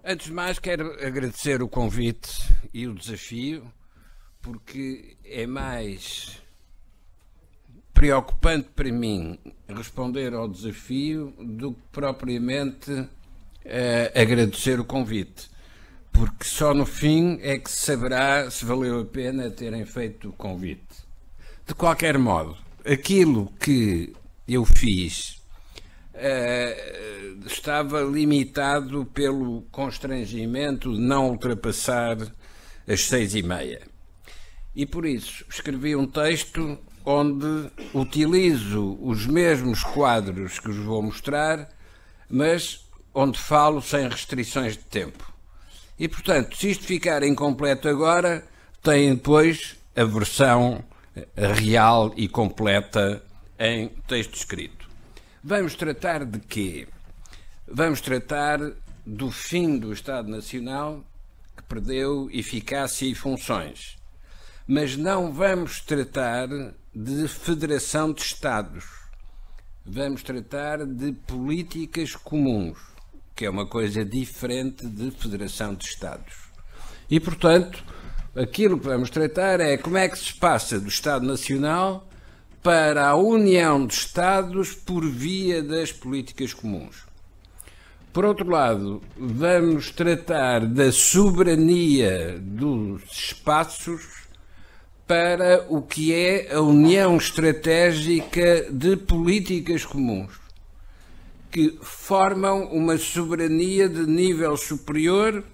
Antes de mais, quero agradecer o convite e o desafio, porque é mais preocupante para mim responder ao desafio do que propriamente agradecer o convite, porque só no fim é que se saberá se valeu a pena terem feito o convite. De qualquer modo, aquilo que eu fiz estava limitado pelo constrangimento de não ultrapassar as 6h30. E por isso escrevi um texto onde utilizo os mesmos quadros que vos vou mostrar, mas onde falo sem restrições de tempo. E, portanto, se isto ficar incompleto agora, tem depois a versão real e completa em texto escrito. Vamos tratar de quê? Vamos tratar do fim do Estado Nacional, que perdeu eficácia e funções. Mas não vamos tratar de federação de Estados. Vamos tratar de políticas comuns, que é uma coisa diferente de federação de Estados. E, portanto, aquilo que vamos tratar é como é que se passa do Estado Nacional para a União de Estados por via das políticas comuns. Por outro lado, vamos tratar da soberania dos espaços para o que é a União Estratégica de Políticas Comuns, que formam uma soberania de nível superior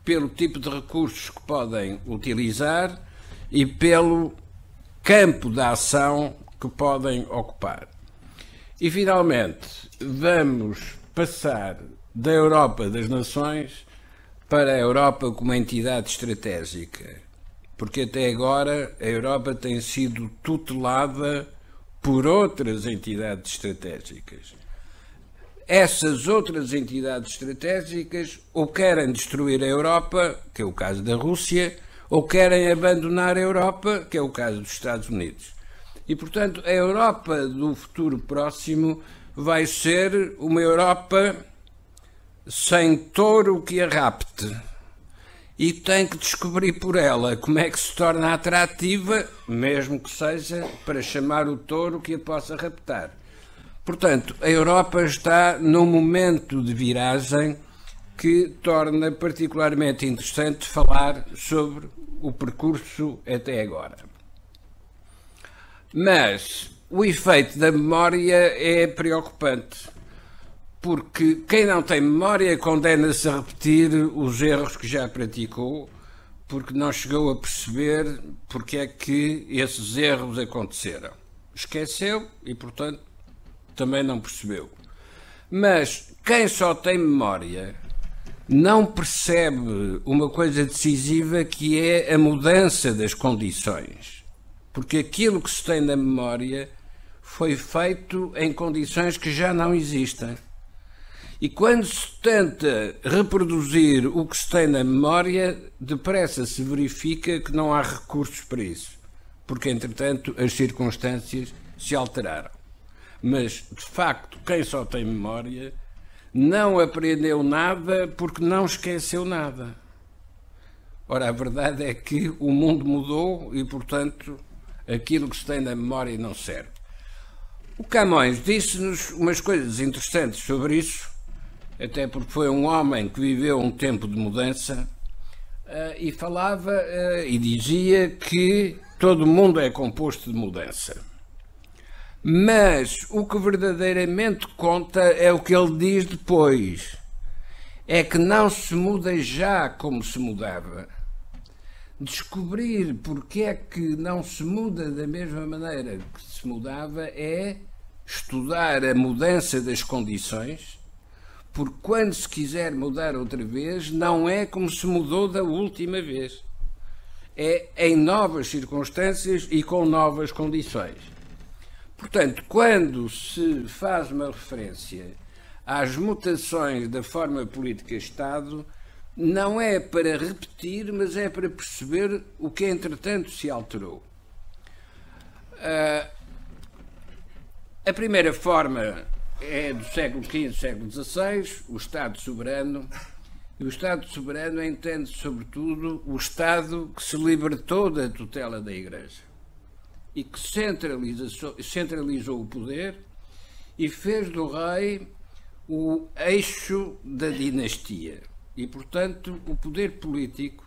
pelo tipo de recursos que podem utilizar e pelo campo de ação que podem ocupar. E, finalmente, vamos passar da Europa das Nações para a Europa como entidade estratégica, porque até agora a Europa tem sido tutelada por outras entidades estratégicas. Essas outras entidades estratégicas ou querem destruir a Europa, que é o caso da Rússia, ou querem abandonar a Europa, que é o caso dos Estados Unidos. E, portanto, a Europa do futuro próximo vai ser uma Europa sem touro que a rapte. E tem que descobrir por ela como é que se torna atrativa, mesmo que seja para chamar o touro que a possa raptar. Portanto, a Europa está num momento de viragem que torna particularmente interessante falar sobre o percurso até agora. Mas o efeito da memória é preocupante, porque quem não tem memória condena-se a repetir os erros que já praticou, porque não chegou a perceber porque é que esses erros aconteceram. Esqueceu e, portanto, também não percebeu. Mas quem só tem memória não percebe uma coisa decisiva, que é a mudança das condições. Porque aquilo que se tem na memória foi feito em condições que já não existem. E quando se tenta reproduzir o que se tem na memória, depressa se verifica que não há recursos para isso, porque, entretanto, as circunstâncias se alteraram. Mas, de facto, quem só tem memória não aprendeu nada porque não esqueceu nada. Ora, a verdade é que o mundo mudou e, portanto, aquilo que se tem na memória não serve. O Camões disse-nos umas coisas interessantes sobre isso, até porque foi um homem que viveu um tempo de mudança, e falava e dizia que todo mundo é composto de mudança. Mas o que verdadeiramente conta é o que ele diz depois. É que não se muda já como se mudava. Descobrir porque é que não se muda da mesma maneira que se mudava é estudar a mudança das condições, porque quando se quiser mudar outra vez, não é como se mudou da última vez. É em novas circunstâncias e com novas condições. Portanto, quando se faz uma referência às mutações da forma política-Estado, não é para repetir, mas é para perceber o que, entretanto, se alterou. A primeira forma é do século XV, século XVI, o Estado soberano, E o Estado soberano entende, sobretudo, o Estado que se libertou da tutela da Igreja e que centralizou o poder e fez do rei o eixo da dinastia. E, portanto, o poder político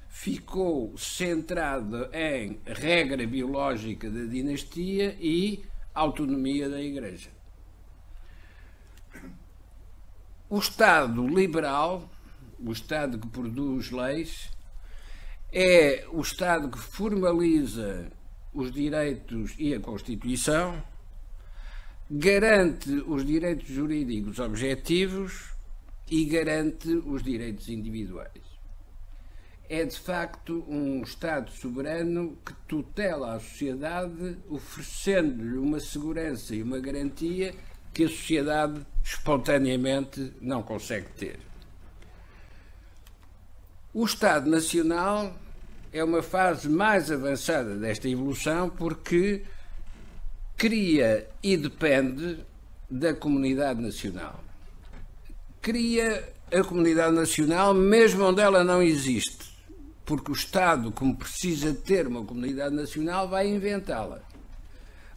ficou centrado em regra biológica da dinastia e autonomia da Igreja. O Estado liberal, o Estado que produz leis, é o Estado que formaliza os direitos e a Constituição, garante os direitos jurídicos objetivos e garante os direitos individuais. É, de facto, um Estado soberano que tutela a sociedade, oferecendo-lhe uma segurança e uma garantia que a sociedade espontaneamente não consegue ter. O Estado Nacional é uma fase mais avançada desta evolução porque cria e depende da comunidade nacional. Cria a comunidade nacional mesmo onde ela não existe, porque o Estado, como precisa ter uma comunidade nacional, vai inventá-la.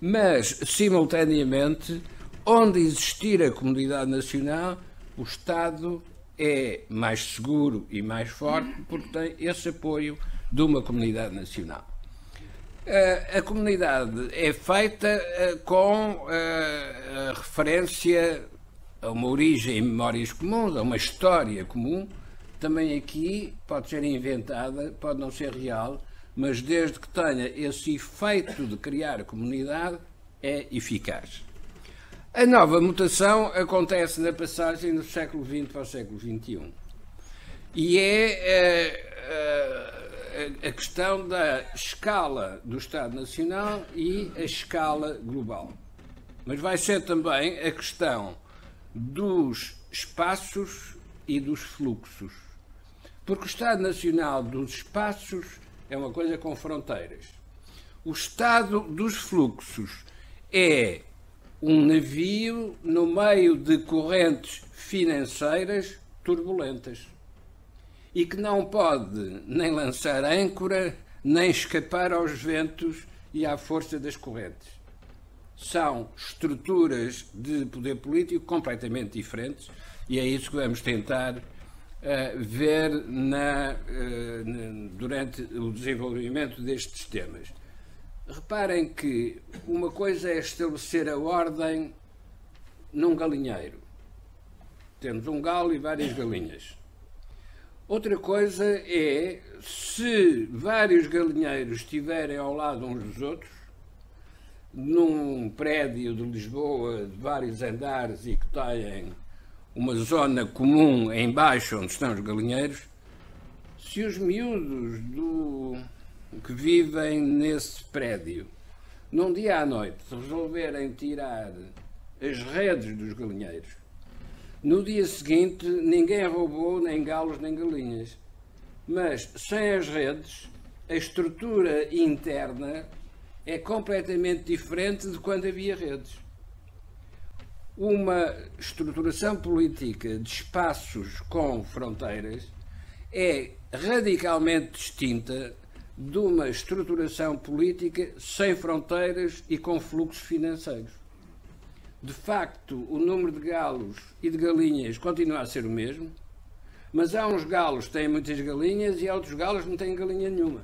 Mas, simultaneamente, onde existir a comunidade nacional, o Estado é mais seguro e mais forte porque tem esse apoio de uma comunidade nacional. A comunidade é feita com a referência a uma origem em memórias comuns, a uma história comum. Também aqui pode ser inventada, pode não ser real, mas desde que tenha esse efeito de criar comunidade, é eficaz. A nova mutação acontece na passagem do século XX para o século XXI. E é a questão da escala do Estado Nacional e a escala global. Mas vai ser também a questão dos espaços e dos fluxos. Porque o Estado Nacional dos espaços é uma coisa com fronteiras. O Estado dos fluxos é um navio no meio de correntes financeiras turbulentas e que não pode nem lançar âncora, nem escapar aos ventos e à força das correntes. São estruturas de poder político completamente diferentes e é isso que vamos tentar ver durante o desenvolvimento destes temas. Reparem que uma coisa é estabelecer a ordem num galinheiro. Temos um galo e várias galinhas. Outra coisa é se vários galinheiros estiverem ao lado uns dos outros, num prédio de Lisboa de vários andares e que têm uma zona comum em baixo onde estão os galinheiros, se os miúdos que vivem nesse prédio, num dia à noite, resolverem tirar as redes dos galinheiros, no dia seguinte ninguém roubou nem galos nem galinhas. Mas sem as redes, a estrutura interna é completamente diferente de quando havia redes. Uma estruturação política de espaços com fronteiras é radicalmente distinta de uma estruturação política sem fronteiras e com fluxos financeiros. De facto, o número de galos e de galinhas continua a ser o mesmo, mas há uns galos que têm muitas galinhas e há outros galos que não têm galinha nenhuma.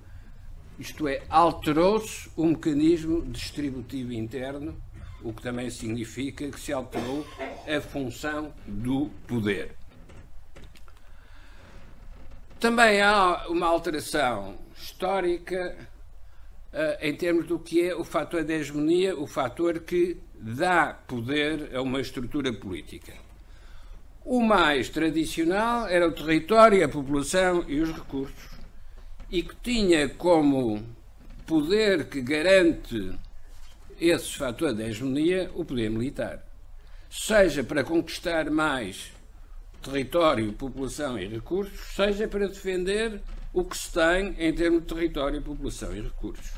Isto é, alterou-se o mecanismo distributivo interno, o que também significa que se alterou a função do poder. Também há uma alteração histórica em termos do que é o fator da hegemonia, o fator que dá poder a uma estrutura política. O mais tradicional era o território, a população e os recursos, e que tinha como poder que garante esse fator da hegemonia o poder militar, seja para conquistar mais território, população e recursos, seja para defender o que se tem em termos de território, população e recursos.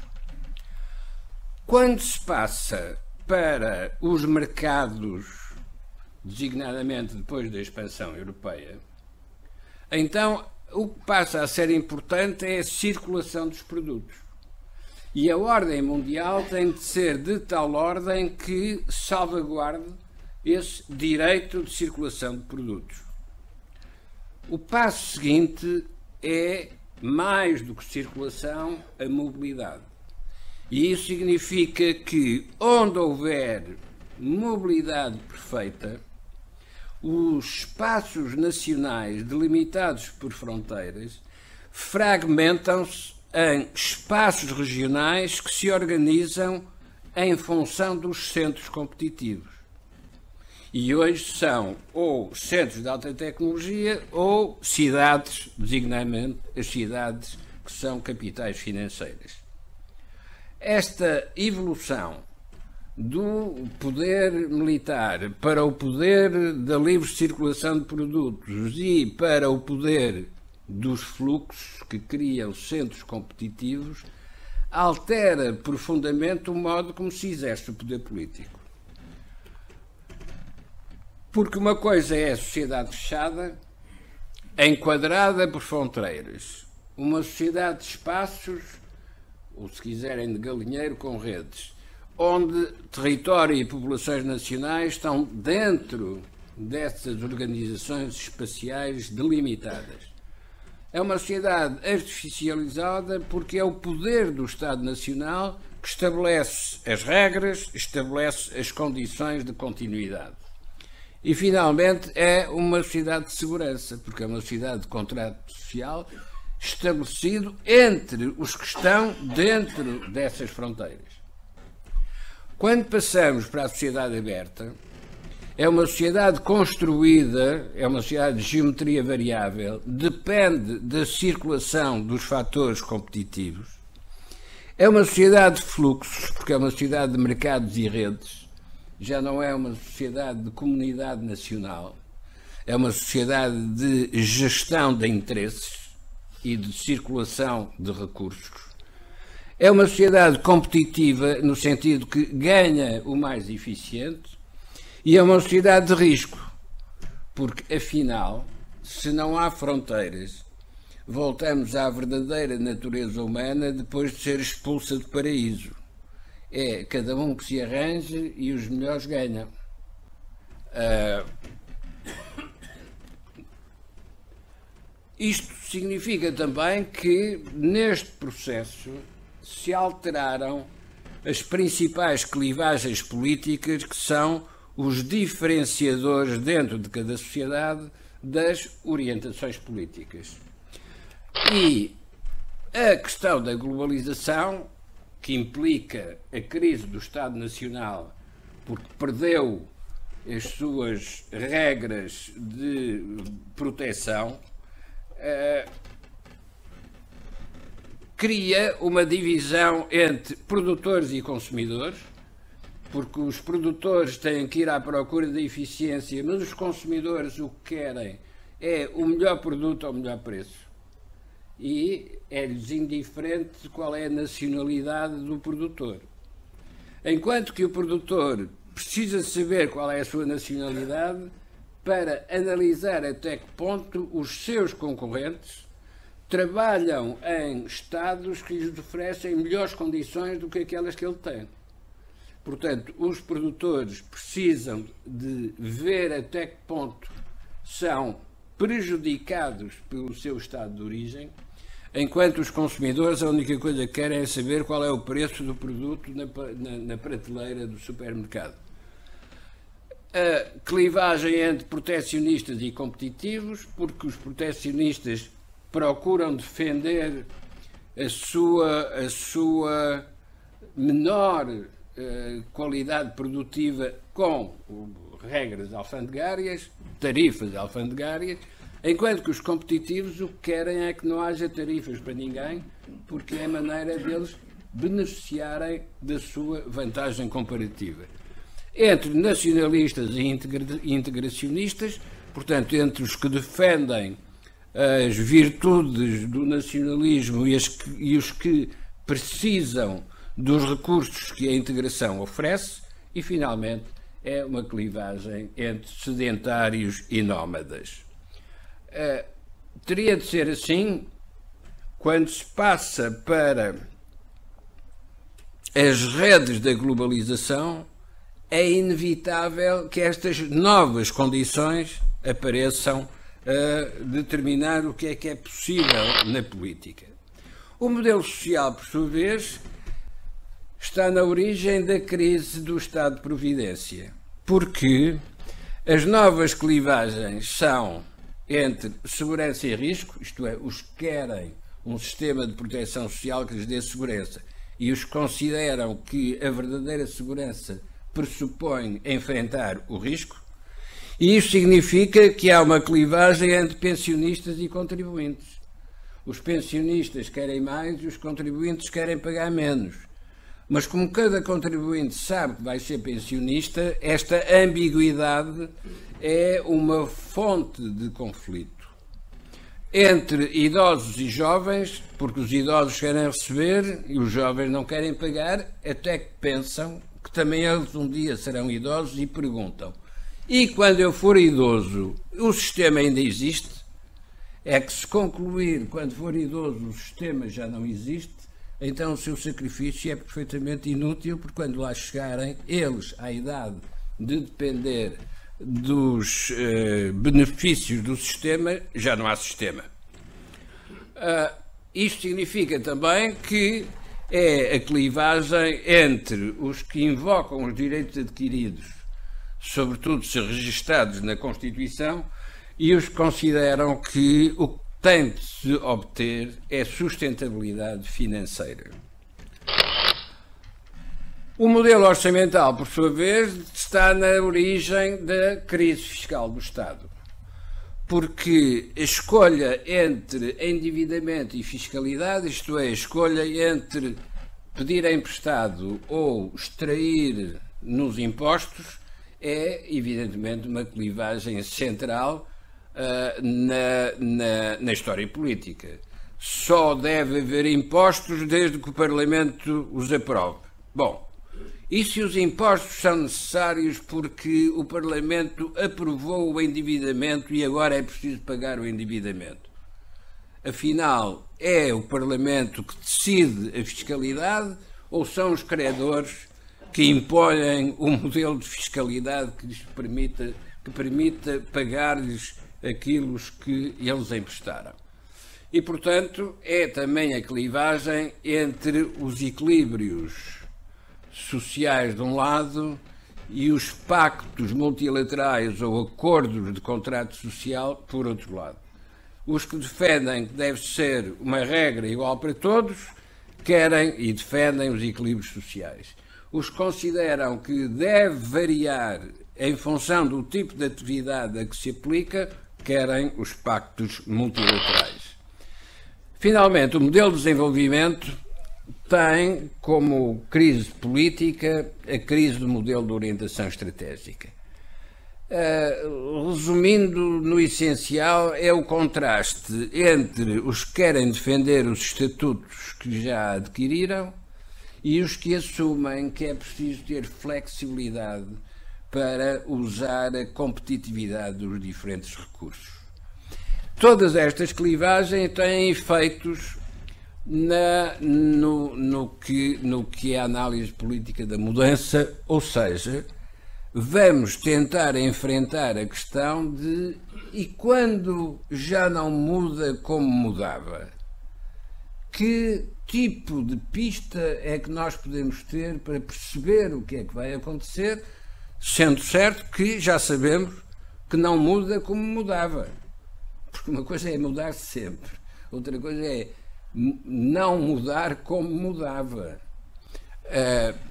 Quando se passa para os mercados, designadamente depois da expansão europeia, Então, o que passa a ser importante é a circulação dos produtos. E a ordem mundial tem de ser de tal ordem que salvaguarde esse direito de circulação de produtos. O passo seguinte é, mais do que circulação, a mobilidade. E isso significa que, onde houver mobilidade perfeita, os espaços nacionais delimitados por fronteiras fragmentam-se em espaços regionais que se organizam em função dos centros competitivos. E hoje são ou centros de alta tecnologia ou cidades, designadamente as cidades que são capitais financeiras. Esta evolução do poder militar para o poder da livre circulação de produtos e para o poder dos fluxos que criam centros competitivos altera profundamente o modo como se exerce o poder político. Porque uma coisa é a sociedade fechada, enquadrada por fronteiras, uma sociedade de espaços, ou se quiserem de galinheiro com redes, onde território e populações nacionais estão dentro dessas organizações espaciais delimitadas. É uma sociedade artificializada porque é o poder do Estado Nacional que estabelece as regras, estabelece as condições de continuidade. E, finalmente, é uma sociedade de segurança, porque é uma sociedade de contrato social estabelecido entre os que estão dentro dessas fronteiras. Quando passamos para a sociedade aberta, é uma sociedade construída, é uma sociedade de geometria variável, depende da circulação dos fatores competitivos. É uma sociedade de fluxos, porque é uma sociedade de mercados e redes. Já não é uma sociedade de comunidade nacional. É uma sociedade de gestão de interesses e de circulação de recursos. É uma sociedade competitiva no sentido que ganha o mais eficiente e é uma sociedade de risco, porque, afinal, se não há fronteiras, voltamos à verdadeira natureza humana depois de ser expulsa do paraíso. É cada um que se arranje e os melhores ganham. Isto significa também que, neste processo, se alteraram as principais clivagens políticas que são os diferenciadores dentro de cada sociedade das orientações políticas. E a questão da globalização, que implica a crise do Estado Nacional, porque perdeu as suas regras de proteção, cria uma divisão entre produtores e consumidores, porque os produtores têm que ir à procura da eficiência, mas os consumidores o que querem é o melhor produto ao melhor preço. E é-lhes indiferente qual é a nacionalidade do produtor. Enquanto que o produtor precisa saber qual é a sua nacionalidade para analisar até que ponto os seus concorrentes trabalham em estados que lhes oferecem melhores condições do que aquelas que ele tem. Portanto, os produtores precisam de ver até que ponto são prejudicados pelo seu estado de origem, enquanto os consumidores a única coisa que querem é saber qual é o preço do produto na prateleira do supermercado. A clivagem entre protecionistas e competitivos, porque os protecionistas procuram defender a sua menor qualidade produtiva com regras alfandegárias, tarifas alfandegárias, enquanto que os competitivos o que querem é que não haja tarifas para ninguém, porque é a maneira deles beneficiarem da sua vantagem comparativa. Entre nacionalistas e integracionistas, portanto, entre os que defendem as virtudes do nacionalismo e os que precisam dos recursos que a integração oferece, e, finalmente, é uma clivagem entre sedentários e nómadas. teria de ser assim quando se passa para as redes da globalização. É inevitável que estas novas condições apareçam a determinar o que é possível na política. O modelo social, por sua vez, está na origem da crise do Estado de Providência, porque as novas clivagens são entre segurança e risco, isto é, os que querem um sistema de proteção social que lhes dê segurança e os que consideram que a verdadeira segurança pressupõe enfrentar o risco, e isso significa que há uma clivagem entre pensionistas e contribuintes. Os pensionistas querem mais e os contribuintes querem pagar menos. Mas como cada contribuinte sabe que vai ser pensionista, esta ambiguidade é uma fonte de conflito entre idosos e jovens, porque os idosos querem receber e os jovens não querem pagar, até que pensam que também eles um dia serão idosos e perguntam: e quando eu for idoso, o sistema ainda existe? É que se concluir quando for idoso o sistema já não existe, então o seu sacrifício é perfeitamente inútil, porque quando lá chegarem eles à idade de depender dos benefícios do sistema, já não há sistema. Isto significa também que é a clivagem entre os que invocam os direitos adquiridos, sobretudo se registados na Constituição, e os que consideram que o que tem de se obter é sustentabilidade financeira. O modelo orçamental, por sua vez, está na origem da crise fiscal do Estado, porque a escolha entre endividamento e fiscalidade, isto é, a escolha entre pedir emprestado ou extrair nos impostos, é evidentemente uma clivagem central na história política. Só deve haver impostos desde que o Parlamento os aprove. Bom, e se os impostos são necessários porque o Parlamento aprovou o endividamento e agora é preciso pagar o endividamento? Afinal, é o Parlamento que decide a fiscalidade ou são os credores que impõem um modelo de fiscalidade que lhes permita pagar-lhes aquilo que eles emprestaram? E, portanto, é também a clivagem entre os equilíbrios sociais de um lado e os pactos multilaterais ou acordos de contrato social por outro lado. Os que defendem que deve ser uma regra igual para todos querem e defendem os equilíbrios sociais. Os que consideram que deve variar em função do tipo de atividade a que se aplica querem os pactos multilaterais. Finalmente, o modelo de desenvolvimento tem como crise política a crise do modelo de orientação estratégica. Resumindo, no essencial, é o contraste entre os que querem defender os estatutos que já adquiriram e os que assumem que é preciso ter flexibilidade para usar a competitividade dos diferentes recursos. Todas estas clivagens têm efeitos no que é a análise política da mudança, ou seja, vamos tentar enfrentar a questão de e quando já não muda como mudava? Que tipo de pista é que nós podemos ter para perceber o que é que vai acontecer, sendo certo que já sabemos que não muda como mudava? Porque uma coisa é mudar sempre, outra coisa é não mudar como mudava.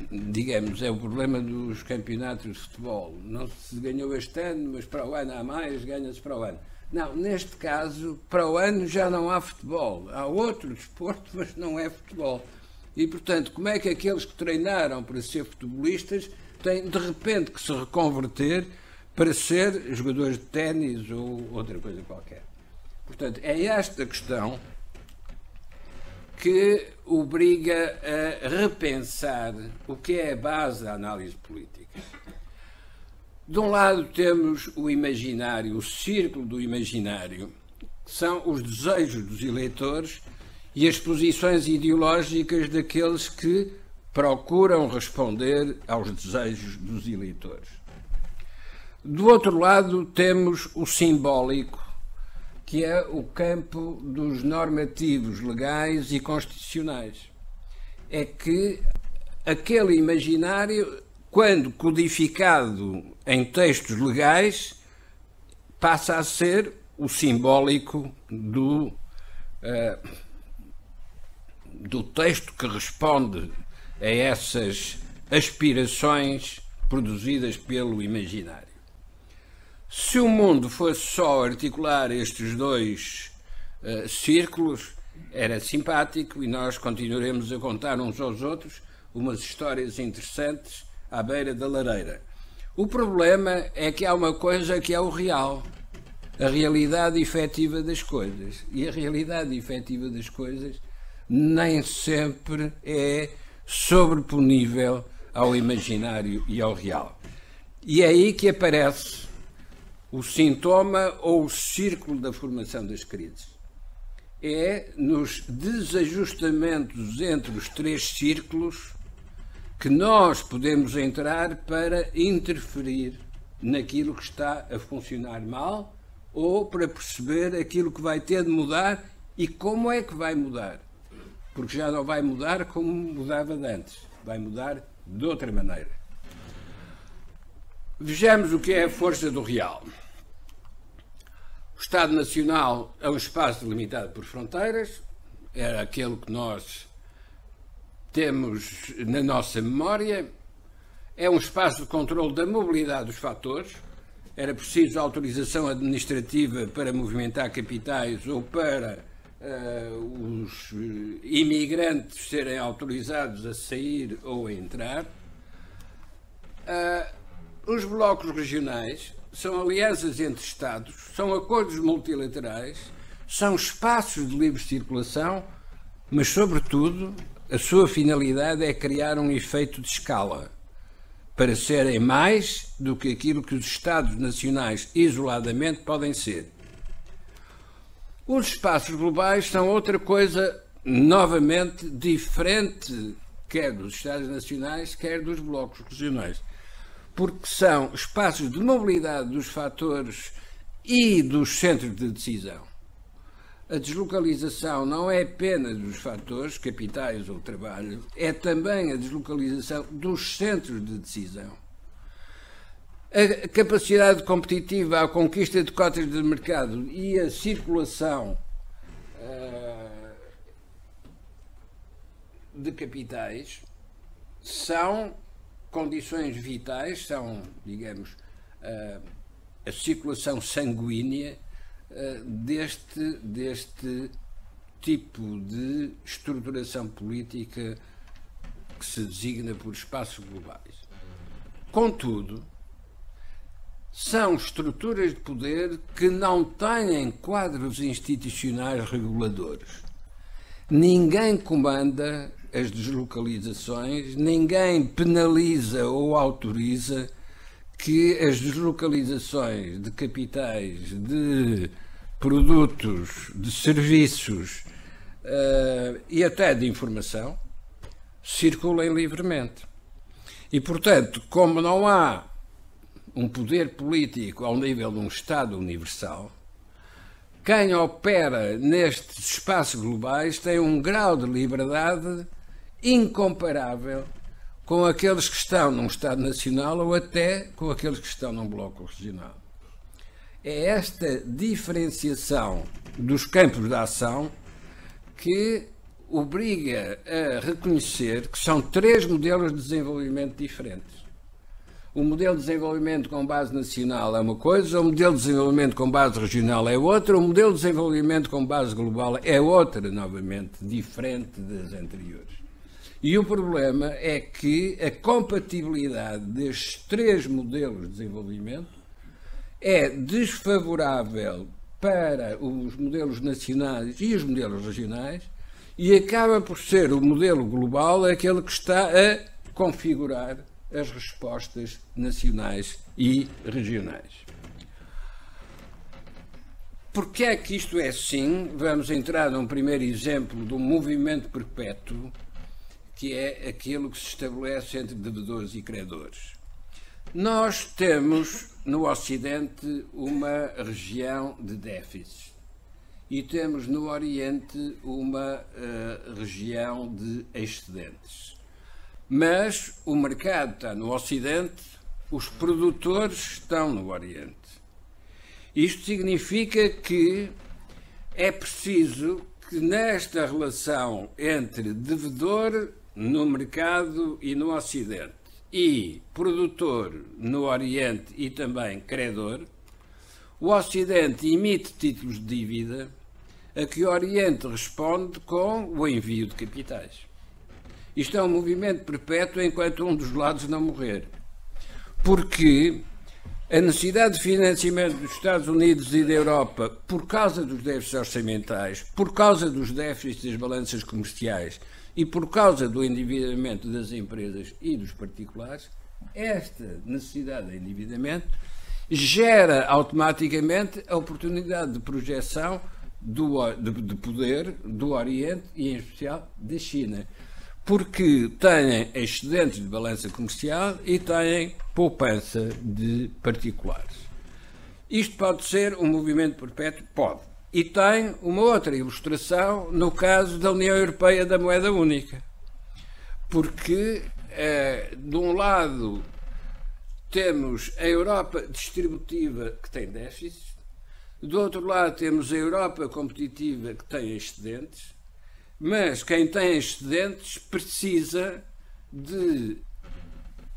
Digamos, é o problema dos campeonatos de futebol. Não se ganhou este ano, mas para o ano há mais, ganha-se para o ano. Não, neste caso, para o ano já não há futebol. Há outro desporto, mas não é futebol. E, portanto, como é que aqueles que treinaram para ser futebolistas têm, de repente, que se reconverter para ser jogadores de ténis ou outra coisa qualquer? Portanto, é esta questão que obriga a repensar o que é a base da análise política. De um lado temos o imaginário, o círculo do imaginário, que são os desejos dos eleitores e as posições ideológicas daqueles que procuram responder aos desejos dos eleitores. Do outro lado, temos o simbólico, que é o campo dos normativos legais e constitucionais. É que aquele imaginário, quando codificado em textos legais, passa a ser o simbólico do texto que responde a essas aspirações produzidas pelo imaginário. Se o mundo fosse só articular estes dois círculos, era simpático e nós continuaremos a contar uns aos outros umas histórias interessantes à beira da lareira. O problema é que há uma coisa que é o real, a realidade efetiva das coisas. E a realidade efetiva das coisas nem sempre é sobreponível ao imaginário e ao real. E é aí que aparece o sintoma ou o círculo da formação das crises. É nos desajustamentos entre os três círculos que nós podemos entrar para interferir naquilo que está a funcionar mal ou para perceber aquilo que vai ter de mudar e como é que vai mudar. Porque já não vai mudar como mudava de antes, vai mudar de outra maneira. Vejamos o que é a força do real. O Estado Nacional é um espaço delimitado por fronteiras, era aquele que nós temos na nossa memória, é um espaço de controle da mobilidade dos fatores, era preciso autorização administrativa para movimentar capitais ou para os imigrantes serem autorizados a sair ou a entrar. Os blocos regionais são alianças entre Estados, são acordos multilaterais, são espaços de livre circulação, mas, sobretudo, a sua finalidade é criar um efeito de escala, para serem mais do que aquilo que os Estados nacionais isoladamente podem ser. Os espaços globais são outra coisa novamente diferente, quer dos Estados nacionais, quer dos blocos regionais, porque são espaços de mobilidade dos fatores e dos centros de decisão. A deslocalização não é apenas dos fatores, capitais ou trabalho, é também a deslocalização dos centros de decisão. A capacidade competitiva, a conquista de cotas de mercado e a circulação de capitais são condições vitais, são, digamos, a circulação sanguínea deste tipo de estruturação política que se designa por espaços globais. Contudo, são estruturas de poder que não têm quadros institucionais reguladores. Ninguém comanda as deslocalizações, ninguém penaliza ou autoriza que as deslocalizações de capitais, de produtos, de serviços e até de informação circulem livremente. E, portanto, como não há um poder político ao nível de um Estado universal, quem opera nestes espaços globais tem um grau de liberdade incomparável com aqueles que estão num Estado nacional ou até com aqueles que estão num bloco regional. É esta diferenciação dos campos de ação que obriga a reconhecer que são três modelos de desenvolvimento diferentes. O modelo de desenvolvimento com base nacional é uma coisa, o modelo de desenvolvimento com base regional é outra, o modelo de desenvolvimento com base global é outra, novamente, diferente das anteriores. E o problema é que a compatibilidade destes três modelos de desenvolvimento é desfavorável para os modelos nacionais e os modelos regionais e acaba por ser o modelo global aquele que está a configurar as respostas nacionais e regionais. Porque é que isto é assim? Vamos entrar num primeiro exemplo de um movimento perpétuo, que é aquilo que se estabelece entre devedores e credores. Nós temos no Ocidente uma região de déficit e temos no Oriente uma região de excedentes. Mas o mercado está no Ocidente, os produtores estão no Oriente. Isto significa que é preciso que nesta relação entre devedor no mercado e no Ocidente e produtor no Oriente e também credor, o Ocidente emite títulos de dívida a que o Oriente responde com o envio de capitais. Isto é um movimento perpétuo enquanto um dos lados não morrer. Porque a necessidade de financiamento dos Estados Unidos e da Europa, por causa dos déficits orçamentais, por causa dos déficits das balanças comerciais e por causa do endividamento das empresas e dos particulares, esta necessidade de endividamento gera automaticamente a oportunidade de projeção de poder do Oriente e, em especial, da China, porque têm excedentes de balança comercial e têm poupança de particulares. Isto pode ser um movimento perpétuo? Pode. E tem uma outra ilustração no caso da União Europeia da moeda única. Porque, de um lado, temos a Europa distributiva que tem déficit, do outro lado temos a Europa competitiva que tem excedentes, mas quem tem excedentes precisa de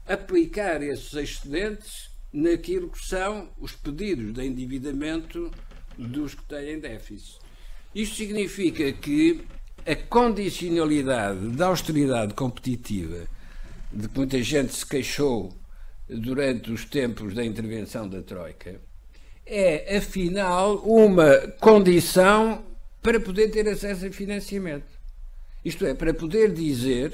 aplicar esses excedentes naquilo que são os pedidos de endividamento dos que têm déficit. Isto significa que a condicionalidade da austeridade competitiva, de que muita gente se queixou durante os tempos da intervenção da Troika, é, afinal, uma condição para poder ter acesso a financiamento. Isto é, para poder dizer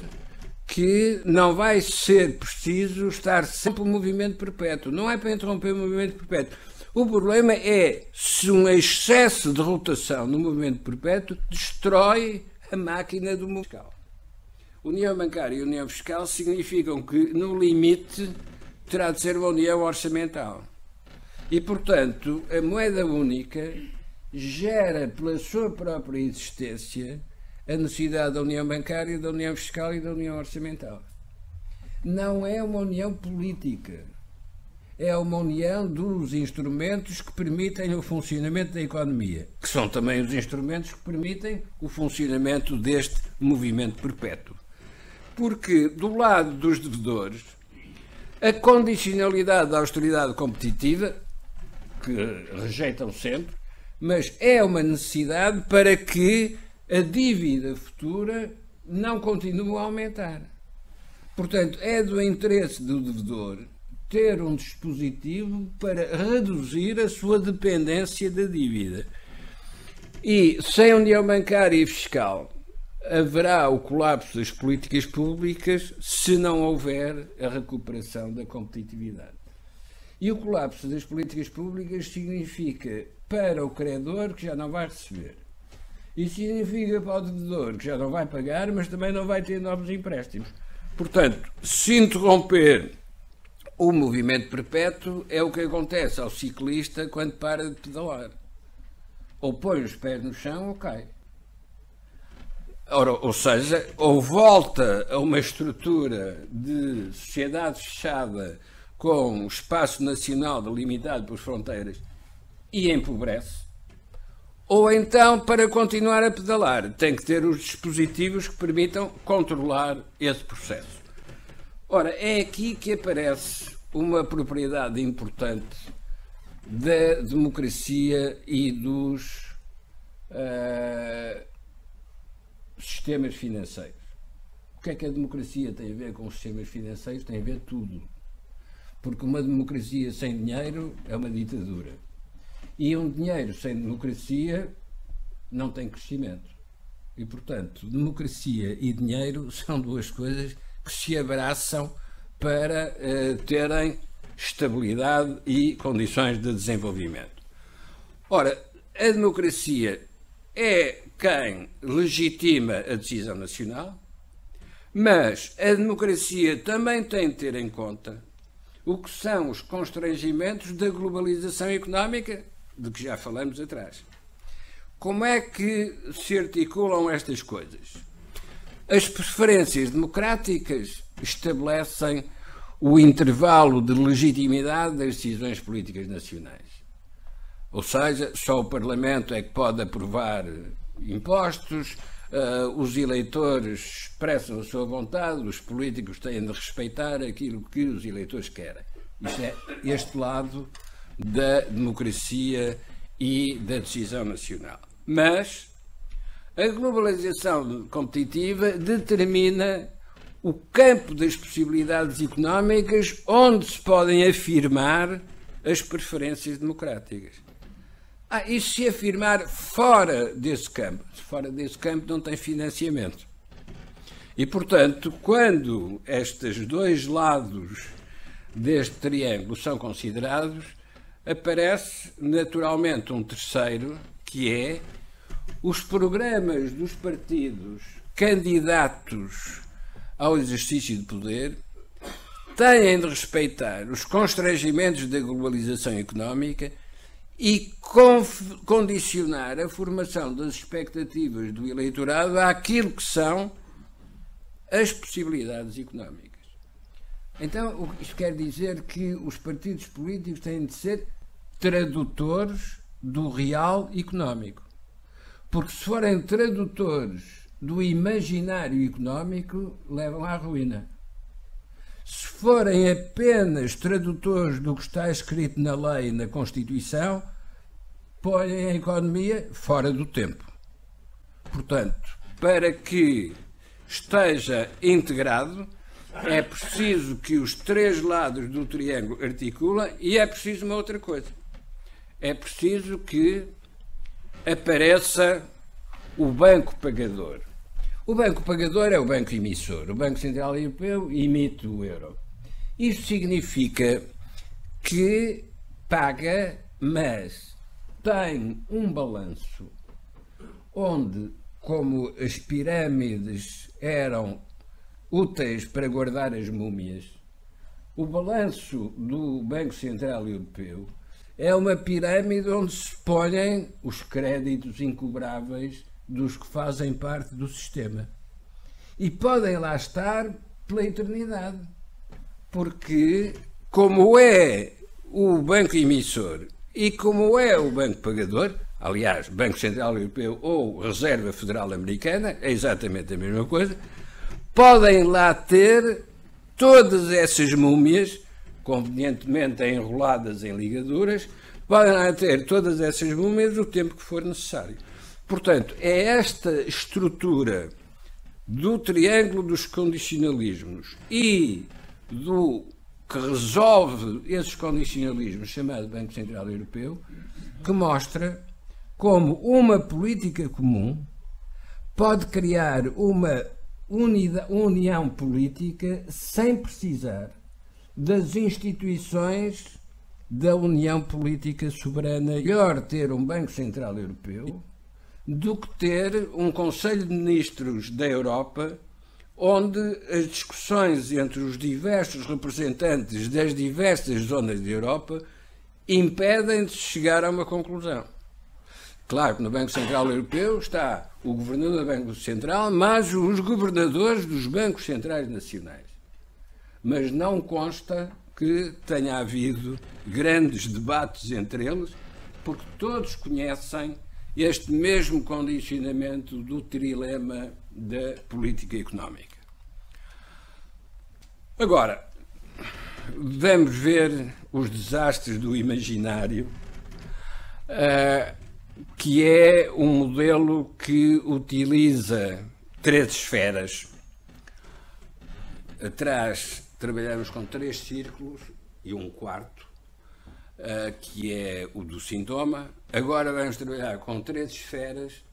que não vai ser preciso estar sempre um movimento perpétuo. Não é para interromper o movimento perpétuo. O problema é se um excesso de rotação no movimento perpétuo destrói a máquina do movimento fiscal. União bancária e união fiscal significam que, no limite, terá de ser uma união orçamental. E, portanto, a moeda única gera, pela sua própria existência, a necessidade da união bancária, da união fiscal e da união orçamental. Não é uma união política. É uma união dos instrumentos que permitem o funcionamento da economia, que são também os instrumentos que permitem o funcionamento deste movimento perpétuo. Porque, do lado dos devedores, a condicionalidade da austeridade competitiva, que rejeitam sempre, mas é uma necessidade para que a dívida futura não continue a aumentar. Portanto, é do interesse do devedor ter um dispositivo para reduzir a sua dependência da dívida. E sem união bancária e fiscal haverá o colapso das políticas públicas se não houver a recuperação da competitividade. E o colapso das políticas públicas significa para o credor que já não vai receber. E significa para o devedor que já não vai pagar, mas também não vai ter novos empréstimos. Portanto, se interromper o movimento perpétuo é o que acontece ao ciclista quando para de pedalar. Ou põe os pés no chão ou cai. Ora, ou seja, ou volta a uma estrutura de sociedade fechada com espaço nacional delimitado por fronteiras e empobrece, ou então, para continuar a pedalar, tem que ter os dispositivos que permitam controlar esse processo. Ora, é aqui que aparece uma propriedade importante da democracia e dos sistemas financeiros. O que é que a democracia tem a ver com os sistemas financeiros? Tem a ver tudo. Porque uma democracia sem dinheiro é uma ditadura. E um dinheiro sem democracia não tem crescimento. E, portanto, democracia e dinheiro são duas coisas que se abraçam para terem estabilidade e condições de desenvolvimento. Ora, a democracia é quem legitima a decisão nacional, mas a democracia também tem de ter em conta o que são os constrangimentos da globalização económica, de que já falamos atrás. Como é que se articulam estas coisas? As preferências democráticas estabelecem o intervalo de legitimidade das decisões políticas nacionais. Ou seja, só o Parlamento é que pode aprovar impostos, os eleitores expressam a sua vontade, os políticos têm de respeitar aquilo que os eleitores querem. Isto é este lado da democracia e da decisão nacional. Mas a globalização competitiva determina o campo das possibilidades económicas onde se podem afirmar as preferências democráticas. E se afirmar fora desse campo? Fora desse campo não tem financiamento. E, portanto, quando estes dois lados deste triângulo são considerados, aparece naturalmente um terceiro, que é os programas dos partidos candidatos ao exercício de poder têm de respeitar os constrangimentos da globalização económica e condicionar a formação das expectativas do eleitorado àquilo que são as possibilidades económicas. Então, isto quer dizer que os partidos políticos têm de ser tradutores do real económico. Porque se forem tradutores do imaginário económico, levam à ruína. Se forem apenas tradutores do que está escrito na lei e na Constituição, põem a economia fora do tempo. Portanto, para que esteja integrado, é preciso que os três lados do triângulo articulem e é preciso uma outra coisa. É preciso que apareça o banco pagador. O banco pagador é o banco emissor. O Banco Central Europeu emite o euro. Isto significa que paga, mas tem um balanço onde, como as pirâmides eram úteis para guardar as múmias, o balanço do Banco Central Europeu é uma pirâmide onde se põem os créditos incobráveis dos que fazem parte do sistema. E podem lá estar pela eternidade. Porque, como é o banco emissor e como é o banco pagador, aliás, Banco Central Europeu ou Reserva Federal Americana, é exatamente a mesma coisa, podem lá ter todas essas múmias, convenientemente enroladas em ligaduras, podem lá ter todas essas múmias o tempo que for necessário. Portanto, é esta estrutura do triângulo dos condicionalismos e do que resolve esses condicionalismos, chamado Banco Central Europeu, que mostra como uma política comum pode criar uma união política sem precisar das instituições da União Política Soberana. Melhor ter um Banco Central Europeu do que ter um Conselho de Ministros da Europa onde as discussões entre os diversos representantes das diversas zonas da Europa impedem de chegar a uma conclusão. Claro que no Banco Central Europeu está o governador do Banco Central, mas os governadores dos bancos centrais nacionais. Mas não consta que tenha havido grandes debates entre eles, porque todos conhecem este mesmo condicionamento do trilema da política económica. Agora, vamos ver os desastres do imaginário, que é um modelo que utiliza três esferas. Atrás trabalhamos com 3 círculos e um quarto, que é o do sintoma. Agora vamos trabalhar com 3 esferas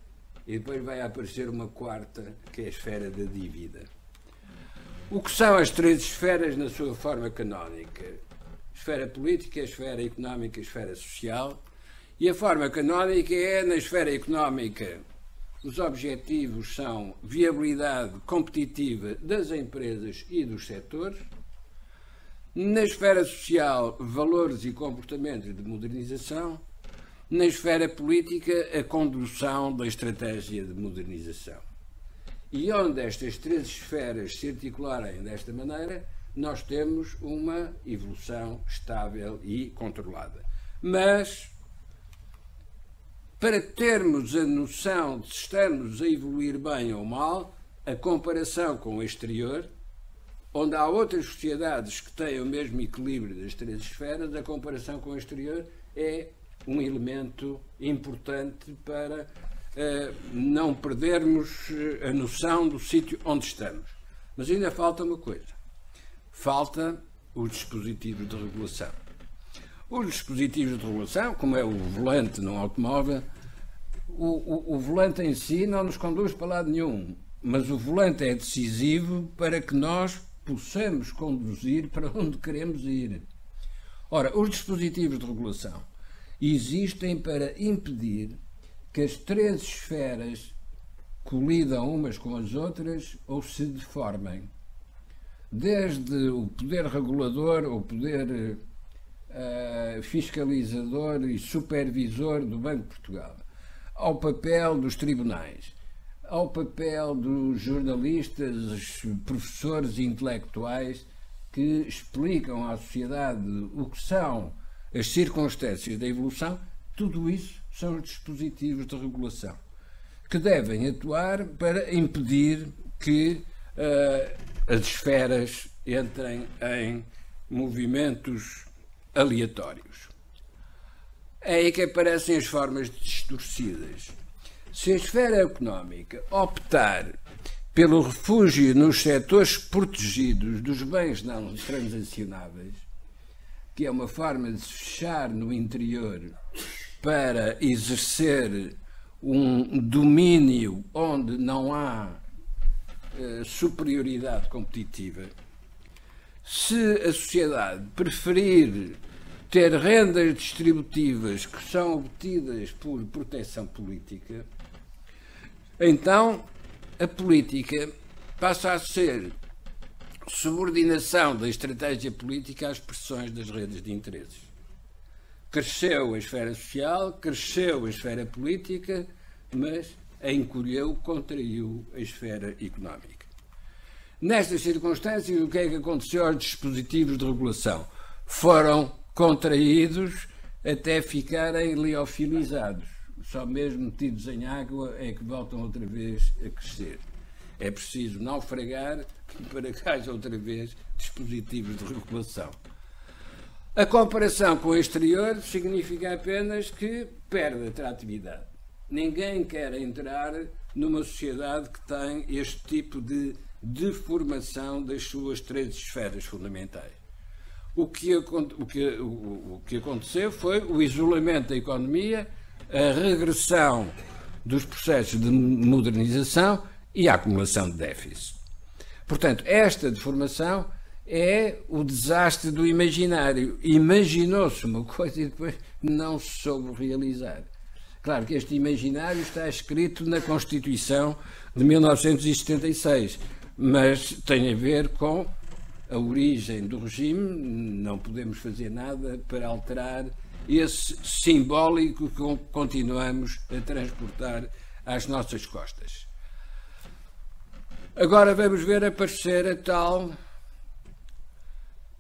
e depois vai aparecer uma quarta, que é a esfera da dívida. O que são as 3 esferas na sua forma canónica? A esfera política, a esfera económica, a esfera social. E a forma canónica é, na esfera económica, os objetivos são viabilidade competitiva das empresas e dos setores. Na esfera social, valores e comportamentos de modernização. Na esfera política, a condução da estratégia de modernização. E onde estas três esferas se articularem desta maneira, nós temos uma evolução estável e controlada. Mas, para termos a noção de se estamos a evoluir bem ou mal, a comparação com o exterior, onde há outras sociedades que têm o mesmo equilíbrio das três esferas, a comparação com o exterior é um elemento importante para não perdermos a noção do sítio onde estamos. Mas ainda falta uma coisa. Falta os dispositivos de regulação. Os dispositivos de regulação, como é o volante num automóvel, o volante em si não nos conduz para lado nenhum, mas o volante é decisivo para que nós possamos conduzir para onde queremos ir. Ora, os dispositivos de regulação existem para impedir que as três esferas colidam umas com as outras ou se deformem. Desde o poder regulador, o poder fiscalizador e supervisor do Banco de Portugal, ao papel dos tribunais, ao papel dos jornalistas, professores intelectuais que explicam à sociedade o que são as circunstâncias da evolução, tudo isso são os dispositivos de regulação que devem atuar para impedir que as esferas entrem em movimentos aleatórios. É aí que aparecem as formas distorcidas. Se a esfera económica optar pelo refúgio nos setores protegidos dos bens não transacionáveis, que é uma forma de se fechar no interior para exercer um domínio onde não há superioridade competitiva, se a sociedade preferir ter rendas distributivas que são obtidas por proteção política, então a política passa a ser subordinação da estratégia política às pressões das redes de interesses. Cresceu a esfera social, cresceu a esfera política, mas encolheu, contraiu a esfera económica. Nestas circunstâncias, o que é que aconteceu aos dispositivos de regulação? Foram contraídos até ficarem liofilizados. Só mesmo metidos em água é que voltam outra vez a crescer. É preciso naufragar para que haja outra vez dispositivos de regulação. A comparação com o exterior significa apenas que perde atratividade. Ninguém quer entrar numa sociedade que tem este tipo de deformação das suas três esferas fundamentais. O que aconteceu foi o isolamento da economia, a regressão dos processos de modernização e a acumulação de déficit. Portanto, esta deformação é o desastre do imaginário. Imaginou-se uma coisa e depois não se soube realizar. Claro que este imaginário está escrito na Constituição de 1976, mas tem a ver com a origem do regime. Não podemos fazer nada para alterar esse simbólico que continuamos a transportar às nossas costas. Agora vamos ver aparecer a tal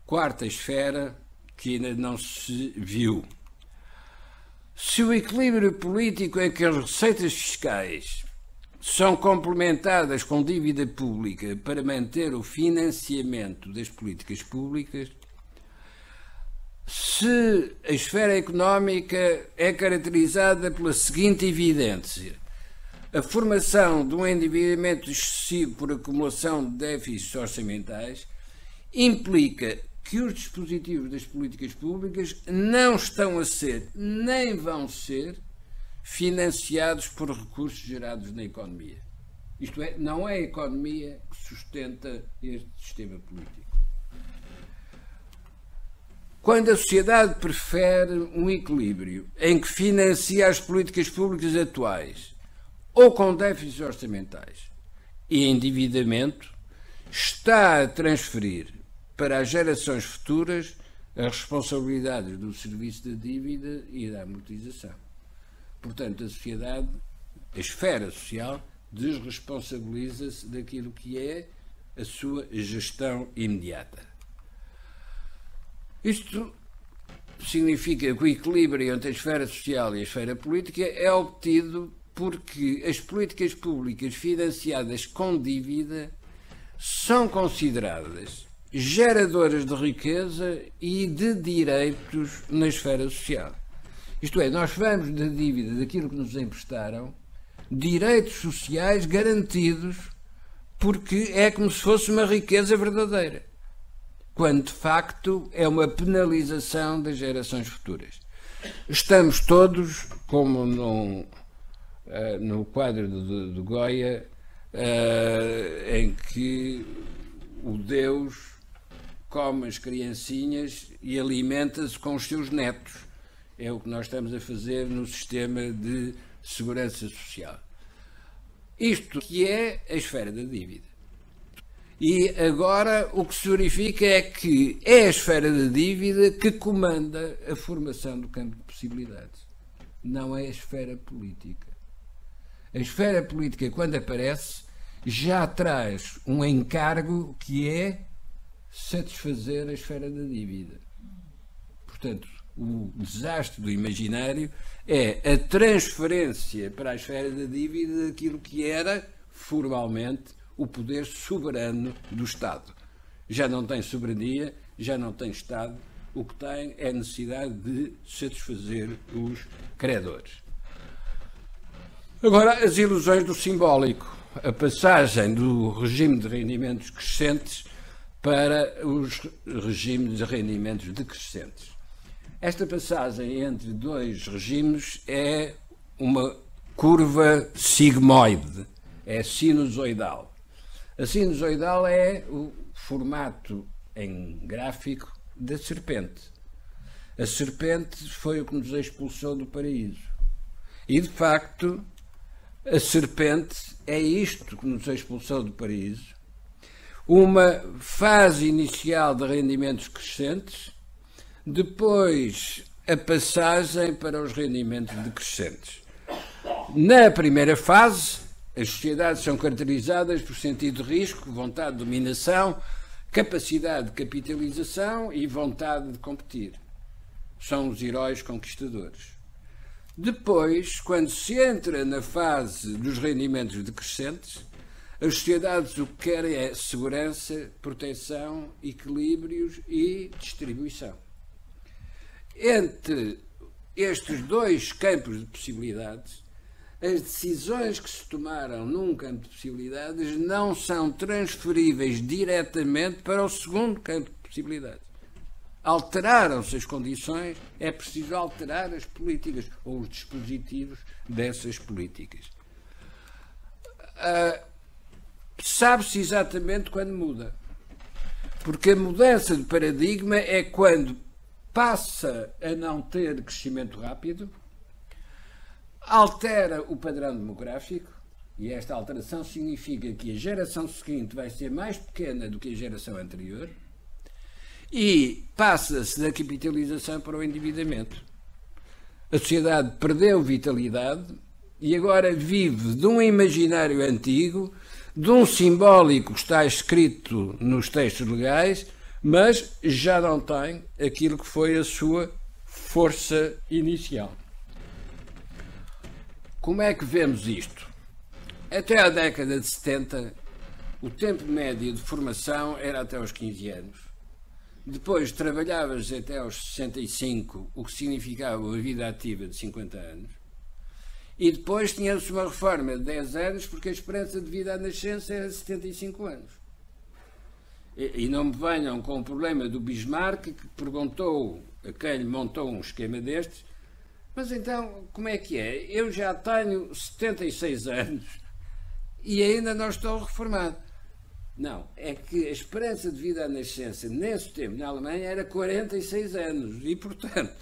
quarta esfera que ainda não se viu. Se o equilíbrio político é que as receitas fiscais são complementadas com dívida pública para manter o financiamento das políticas públicas, se a esfera económica é caracterizada pela seguinte evidência: a formação de um endividamento excessivo por acumulação de déficits orçamentais implica que os dispositivos das políticas públicas não estão a ser, nem vão ser, financiados por recursos gerados na economia. Isto é, não é a economia que sustenta este sistema político. Quando a sociedade prefere um equilíbrio em que financia as políticas públicas atuais ou com déficits orçamentais e endividamento, está a transferir para as gerações futuras as responsabilidades do serviço da dívida e da amortização. Portanto, a sociedade, a esfera social, desresponsabiliza-se daquilo que é a sua gestão imediata. Isto significa que o equilíbrio entre a esfera social e a esfera política é obtido porque as políticas públicas financiadas com dívida são consideradas geradoras de riqueza e de direitos na esfera social. Isto é, nós vamos da dívida, daquilo que nos emprestaram, direitos sociais garantidos, porque é como se fosse uma riqueza verdadeira, quando de facto é uma penalização das gerações futuras. Estamos todos, como no quadro de Goya, em que o Deus come as criancinhas e alimenta-se com os seus netos. É o que nós estamos a fazer no sistema de segurança social. Isto que é a esfera da dívida. E agora o que se verifica é que é a esfera da dívida que comanda a formação do campo de possibilidades. Não é a esfera política. A esfera política, quando aparece, já traz um encargo que é satisfazer a esfera da dívida. Portanto, o desastre do imaginário é a transferência para a esfera da dívida daquilo que era, formalmente, o poder soberano do Estado. Já não tem soberania, já não tem Estado, o que tem é a necessidade de satisfazer os credores. Agora, as ilusões do simbólico. A passagem do regime de rendimentos crescentes para os regimes de rendimentos decrescentes. Esta passagem entre dois regimes é uma curva sigmoide, é sinusoidal. A sinusoidal é o formato em gráfico da serpente. A serpente foi o que nos expulsou do paraíso. E, de facto, a serpente é isto que nos expulsou do paraíso. Uma fase inicial de rendimentos crescentes, depois a passagem para os rendimentos decrescentes. Na primeira fase, as sociedades são caracterizadas por sentido de risco, vontade de dominação, capacidade de capitalização e vontade de competir. São os heróis conquistadores. Depois, quando se entra na fase dos rendimentos decrescentes, as sociedades o que querem é segurança, proteção, equilíbrios e distribuição. Entre estes dois campos de possibilidades, as decisões que se tomaram num campo de possibilidades não são transferíveis diretamente para o segundo campo de possibilidades. Alteraram-se as condições, é preciso alterar as políticas ou os dispositivos dessas políticas. Sabe-se exatamente quando muda, porque a mudança de paradigma é quando passa a não ter crescimento rápido, altera o padrão demográfico, e esta alteração significa que a geração seguinte vai ser mais pequena do que a geração anterior, e passa-se da capitalização para o endividamento. A sociedade perdeu vitalidade e agora vive de um imaginário antigo, de um simbólico que está escrito nos textos legais, mas já não tem aquilo que foi a sua força inicial. Como é que vemos isto? Até à década de 70, o tempo médio de formação era até aos 15 anos. Depois trabalhavas até aos 65, o que significava uma vida ativa de 50 anos. E depois tinha-se uma reforma de 10 anos, porque a esperança de vida à nascença era 75 anos. E não me venham com o problema do Bismarck, que perguntou a quem lhe montou um esquema destes, mas então, como é que é? Eu já tenho 76 anos e ainda não estou reformado. Não, é que a esperança de vida à nascença nesse tempo na Alemanha era 46 anos e, portanto,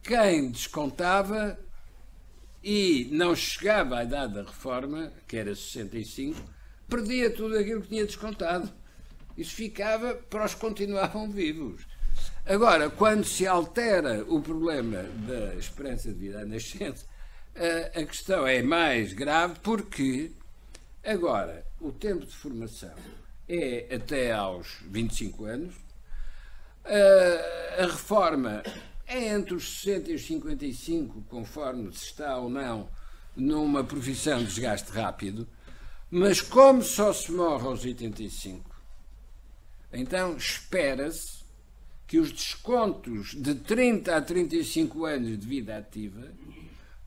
quem descontava e não chegava à idade da reforma, que era 65, perdia tudo aquilo que tinha descontado. Isso ficava para os que continuavam vivos. Agora, quando se altera o problema da esperança de vida à nascença, a questão é mais grave porque agora o tempo de formação é até aos 25 anos, a reforma é entre os 60 e os 55, conforme se está ou não numa profissão de desgaste rápido, mas como só se morre aos 85, então espera-se que os descontos de 30 a 35 anos de vida ativa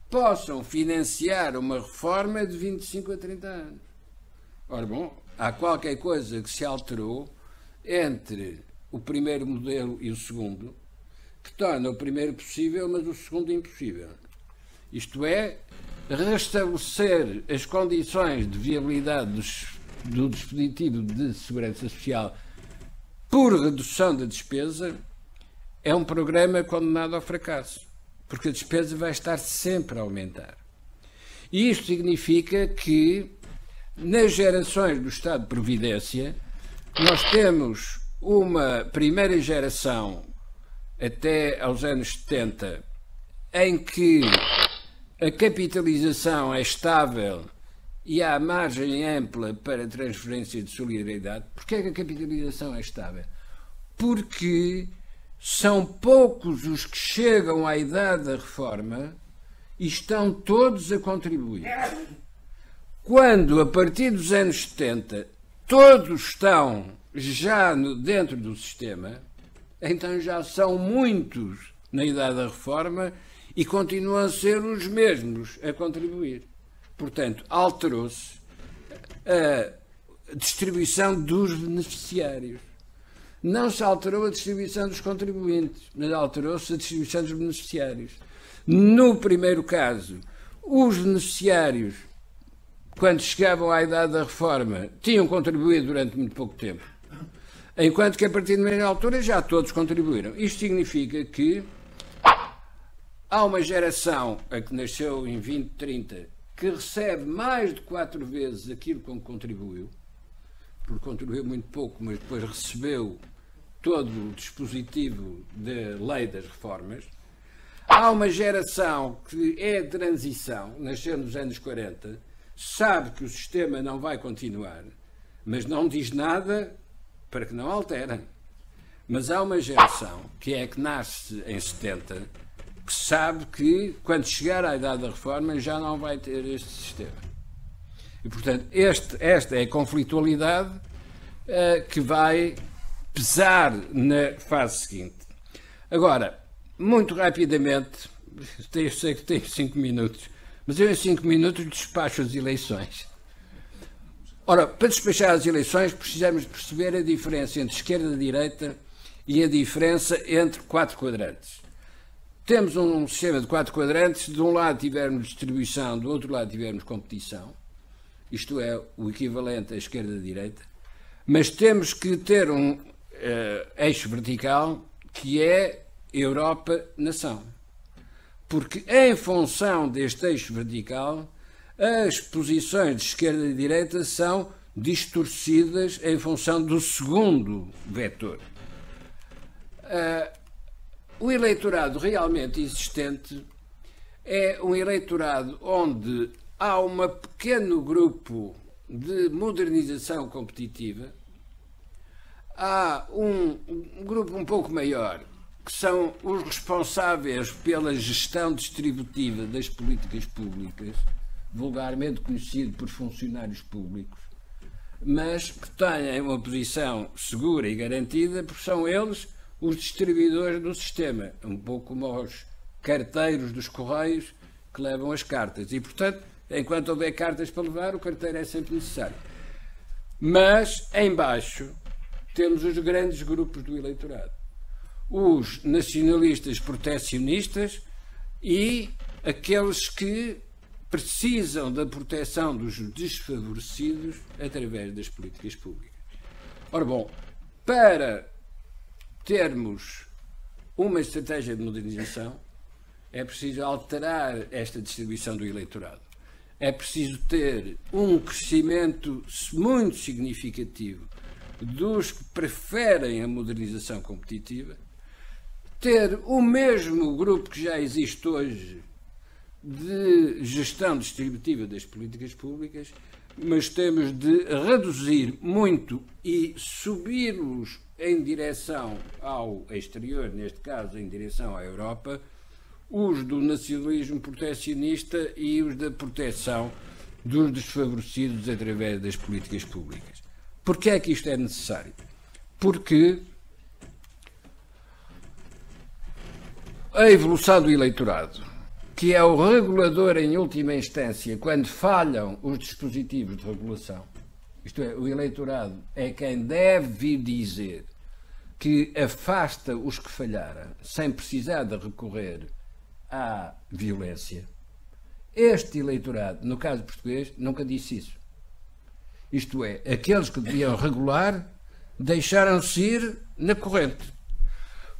possam financiar uma reforma de 25 a 30 anos. Ora bom, há qualquer coisa que se alterou entre o primeiro modelo e o segundo, que torna o primeiro possível, mas o segundo impossível. Isto é, restabelecer as condições de viabilidade do dispositivo de segurança social por redução da despesa é um programa condenado ao fracasso, porque a despesa vai estar sempre a aumentar. E isto significa que, nas gerações do Estado de Providência, nós temos uma primeira geração até aos anos 70, em que a capitalização é estável e há margem ampla para transferência de solidariedade. Porquê é que a capitalização é estável? Porque são poucos os que chegam à idade da reforma e estão todos a contribuir. Quando, a partir dos anos 70, todos estão já dentro do sistema, então já são muitos na idade da reforma e continuam a ser os mesmos a contribuir. Portanto, alterou-se a distribuição dos beneficiários. Não se alterou a distribuição dos contribuintes, mas alterou-se a distribuição dos beneficiários. No primeiro caso, os beneficiários, quando chegavam à idade da reforma, tinham contribuído durante muito pouco tempo, enquanto que a partir de uma altura já todos contribuíram. Isto significa que há uma geração a que nasceu em 2030 que recebe mais de 4 vezes aquilo com que contribuiu, porque contribuiu muito pouco, mas depois recebeu todo o dispositivo da lei das reformas. Há uma geração que é de transição, nasceu nos anos 40, sabe que o sistema não vai continuar, mas não diz nada para que não alterem. Mas há uma geração, que é a que nasce em 70, que sabe que, quando chegar à idade da reforma, já não vai ter este sistema. E, portanto, esta é a conflitualidade que vai pesar na fase seguinte. Agora, muito rapidamente, eu sei que tenho 5 minutos, mas eu em 5 minutos despacho as eleições. Ora, para despachar as eleições precisamos perceber a diferença entre esquerda e direita e a diferença entre 4 quadrantes. Temos um sistema de 4 quadrantes, de um lado tivermos distribuição, do outro lado tivermos competição, isto é o equivalente à esquerda e à direita, mas temos que ter um eixo vertical que é Europa-nação. Porque em função deste eixo vertical, as posições de esquerda e direita são distorcidas em função do segundo vetor. O eleitorado realmente existente é um eleitorado onde há um pequeno grupo de modernização competitiva, há um grupo um pouco maior, que são os responsáveis pela gestão distributiva das políticas públicas, vulgarmente conhecido por funcionários públicos, mas que têm uma posição segura e garantida, porque são eles os distribuidores do sistema, um pouco como os carteiros dos correios que levam as cartas. E, portanto, enquanto houver cartas para levar, o carteiro é sempre necessário. Mas, em baixo, temos os grandes grupos do eleitorado. Os nacionalistas protecionistas e aqueles que precisam da proteção dos desfavorecidos através das políticas públicas. Ora bom, para termos uma estratégia de modernização, é preciso alterar esta distribuição do eleitorado. É preciso ter um crescimento muito significativo dos que preferem a modernização competitiva, ter o mesmo grupo que já existe hoje de gestão distributiva das políticas públicas, mas temos de reduzir muito e subir-los em direção ao exterior, neste caso em direção à Europa, os do nacionalismo proteccionista e os da proteção dos desfavorecidos através das políticas públicas. Porquê é que isto é necessário? Porque a evolução do eleitorado, que é o regulador em última instância quando falham os dispositivos de regulação, isto é, o eleitorado é quem deve vir dizer que afasta os que falharam sem precisar de recorrer à violência. Este eleitorado, no caso português, nunca disse isso. Isto é, aqueles que deviam regular deixaram-se ir na corrente.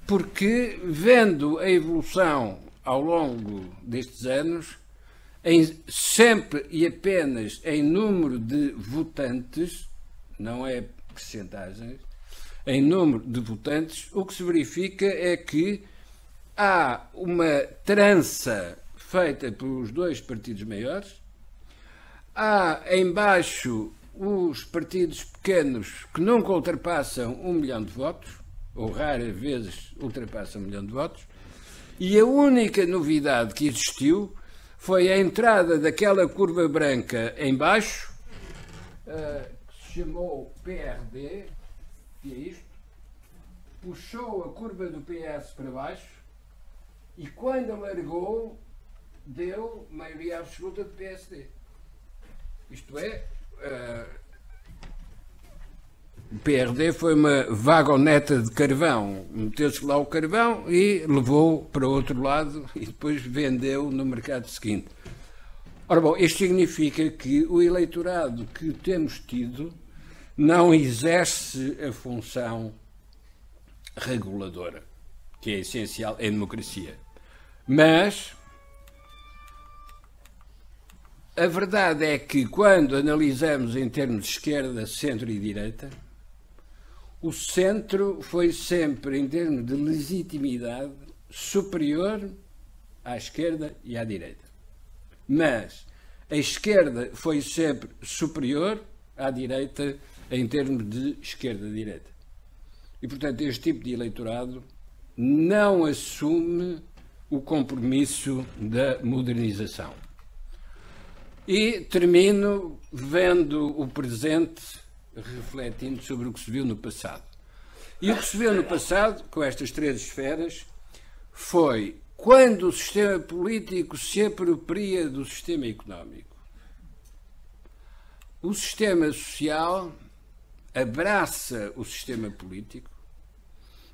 Porque, vendo a evolução ao longo destes anos, sempre e apenas em número de votantes, não é percentagens, em número de votantes, o que se verifica é que há uma trança feita pelos dois partidos maiores, há em baixo os partidos pequenos que nunca ultrapassam 1 milhão de votos, ou raras vezes ultrapassam 1 milhão de votos, e a única novidade que existiu foi a entrada daquela curva branca em baixo, que se chamou PRD, que é isto, puxou a curva do PS para baixo e quando alargou deu maioria absoluta do PSD. Isto é, o PRD foi uma vagoneta de carvão, meteu-se lá o carvão e levou para o outro lado e depois vendeu no mercado seguinte. Ora bom, isto significa que o eleitorado que temos tido não exerce a função reguladora, que é essencial em democracia. Mas a verdade é que quando analisamos em termos de esquerda, centro e direita, o centro foi sempre, em termos de legitimidade, superior à esquerda e à direita. Mas a esquerda foi sempre superior à direita em termos de esquerda-direita. E, portanto, este tipo de eleitorado não assume o compromisso da modernização. E termino vendo o presente, refletindo sobre o que se viu no passado. E o que se viu no passado, com estas três esferas, foi quando o sistema político se apropria do sistema económico. O sistema social abraça o sistema político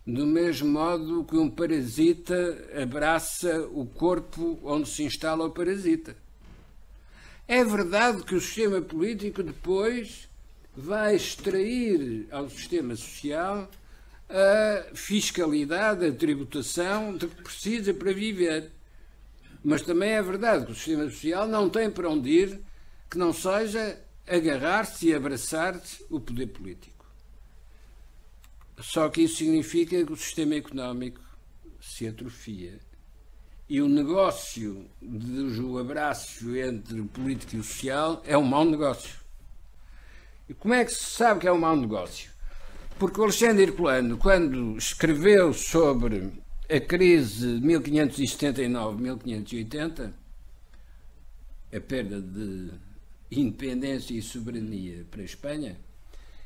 do mesmo modo que um parasita abraça o corpo onde se instala o parasita. É verdade que o sistema político depois vai extrair ao sistema social a fiscalidade, a tributação de que precisa para viver. Mas também é verdade que o sistema social não tem para onde ir que não seja agarrar-se e abraçar-se o poder político. Só que isso significa que o sistema económico se atrofia. E o negócio do abraço entre o político e o social é um mau negócio. E como é que se sabe que é um mau negócio? Porque o Alexandre Herculano, quando escreveu sobre a crise de 1579-1580, a perda de independência e soberania para a Espanha,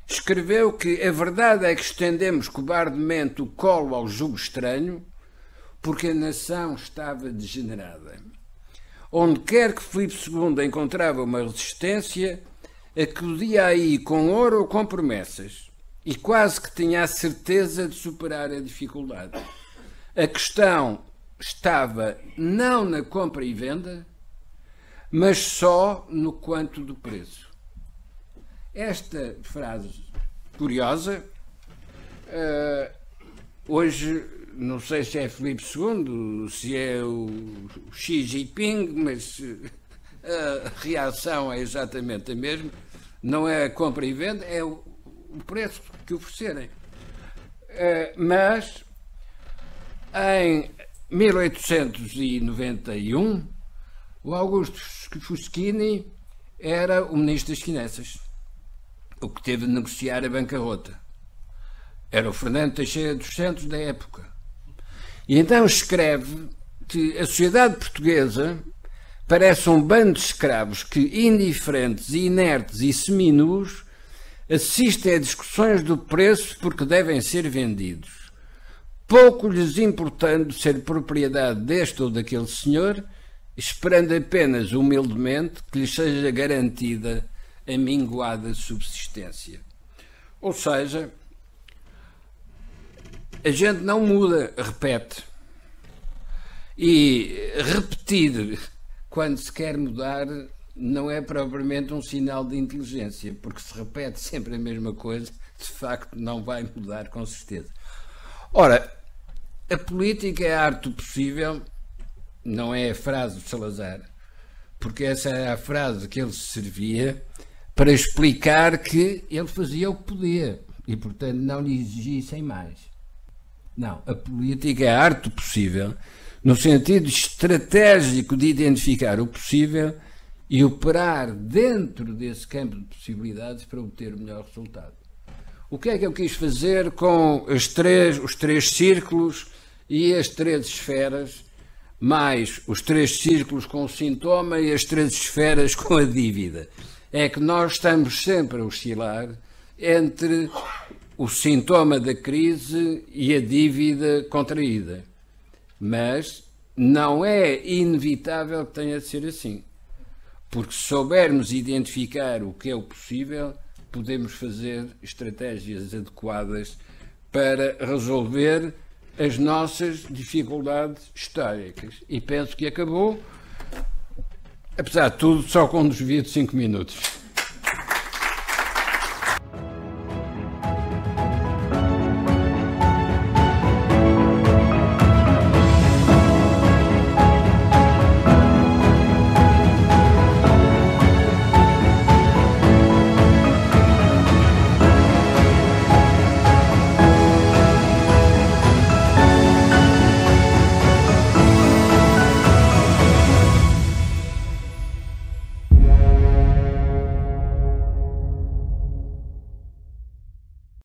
escreveu que a verdade é que estendemos cobardemente o colo ao jugo estranho porque a nação estava degenerada. Onde quer que Filipe II encontrava uma resistência, acudia aí com ouro ou com promessas e quase que tinha a certeza de superar a dificuldade. A questão estava não na compra e venda, mas só no quanto do preço. Esta frase curiosa. Hoje, não sei se é Filipe II, se é o Xi Jinping, mas a reação é exatamente a mesma. Não é a compra e venda, é o preço que oferecerem. Mas, em 1891, o Augusto Fuschini era o ministro das Finanças, o que teve de negociar a bancarrota. Era o Fernando Teixeira dos Santos da época. E então escreve que a sociedade portuguesa parece um bando de escravos que, indiferentes, inertes e seminus, assistem a discussões do preço porque devem ser vendidos, pouco lhes importando ser propriedade deste ou daquele senhor, esperando apenas humildemente que lhes seja garantida a minguada subsistência. Ou seja, a gente não muda, repete. E repetir quando se quer mudar não é propriamente um sinal de inteligência, porque se repete sempre a mesma coisa, de facto não vai mudar com certeza. Ora, a política é a arte do possível, não é a frase de Salazar, porque essa era a frase que ele se servia para explicar que ele fazia o que podia e, portanto, não lhe exigissem mais. Não, a política é a arte do possível, no sentido estratégico de identificar o possível e operar dentro desse campo de possibilidades para obter o melhor resultado. O que é que eu quis fazer com os três círculos e as 3 esferas, mais os 3 círculos com o sintoma e as 3 esferas com a dívida? É que nós estamos sempre a oscilar entre o sintoma da crise e a dívida contraída. Mas não é inevitável que tenha de ser assim. Porque se soubermos identificar o que é o possível, podemos fazer estratégias adequadas para resolver as nossas dificuldades históricas. E penso que acabou, apesar de tudo, só com um desvio de 5 minutos.